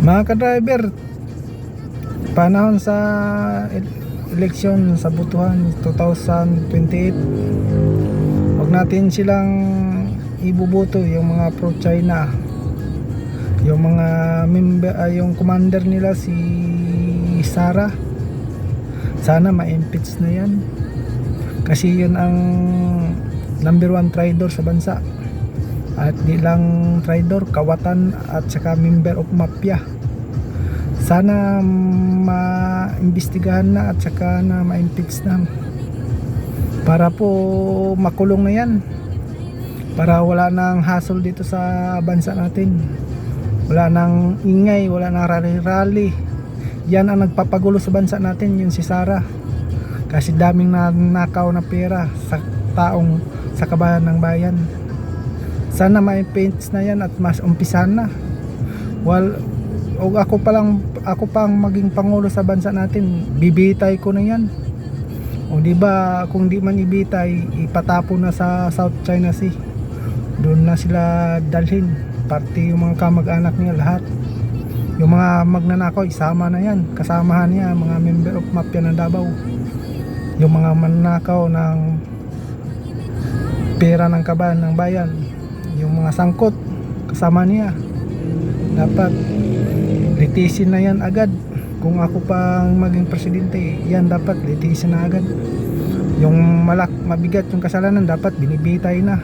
Mga ka-driver, panahon sa eleksyon sa butuhan 2028, huwag natin silang ibubuto, yung mga pro-China, yung mga member, yung commander nila si Sara. Sana ma-impeach na yan, kasi yun ang number 1 traitor sa bansa. At di lang traitor, kawatan at saka member of mafia. Sana maimbestigahan na at saka na ma-impeach na, para po makulong na yan, para wala nang hassle dito sa bansa natin. Wala nang ingay, wala nang rally-rally. Yan ang nagpapagulo sa bansa natin, yung si Sara. Kasi daming nanakaw na pera sa taong, sa kabayan ng bayan. Sana ma-impeach na yan at mas umpisahan na. O ako pang maging pangulo sa bansa natin, bibitay ko na yan. O di ba, kung di man ibitay, ipatapon na sa South China Sea. Doon na sila dalhin, pati yung mga kamag-anak niya lahat. Yung mga magnanakaw, isama na yan, kasamahan niya mga member of mafia ng Davao. Yung mga mananakaw ng pera ng kabayan ng bayan, yung mga sangkot, kasama niya. Dapat litisin na yan agad. Kung ako pang maging presidente, yan dapat litisin na agad. Yung mabigat yung kasalanan, dapat binibitay na.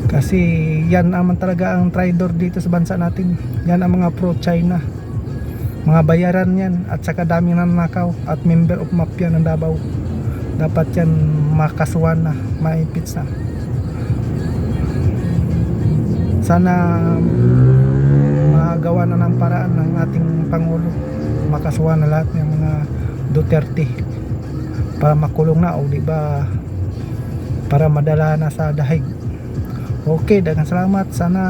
Kasi yan naman talaga ang traitor dito sa bansa natin. Yan ang mga pro-China, mga bayaran yan, at saka daming nanakaw at member of mafia ng Davao. Dapat yan makasuhan na, ma-impeach na. Sana magawa na ng paraan ng ating Pangulo, makasuhan na lahat ng mga Duterte para makulong na, o di ba, para madala na sa dahig. Okay, daghang salamat. Sana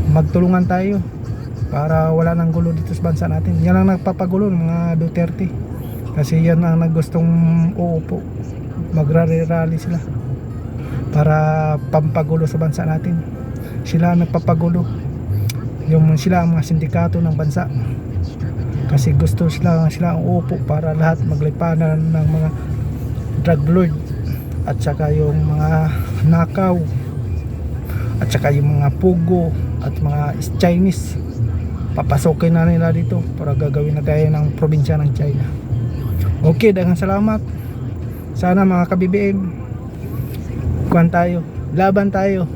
magtulungan tayo para wala nang gulo dito sa bansa natin. Yan ang nagpapagulo ng mga Duterte, kasi yan ang naggustong uupo, magrally-rally sila para pampagulo sa bansa natin. Sila ang nagpapagulo, sila ang mga sindikato ng bansa, kasi gusto sila ang uupo para lahat maglipanan ng mga drug lord at saka yung mga nakaw at saka yung mga pugo at mga Chinese. Papasokin na nila dito para gagawin na tayo ng probinsya ng China. Okay, daghang salamat. Sana mga ka-BBM, kuhan tayo, laban tayo.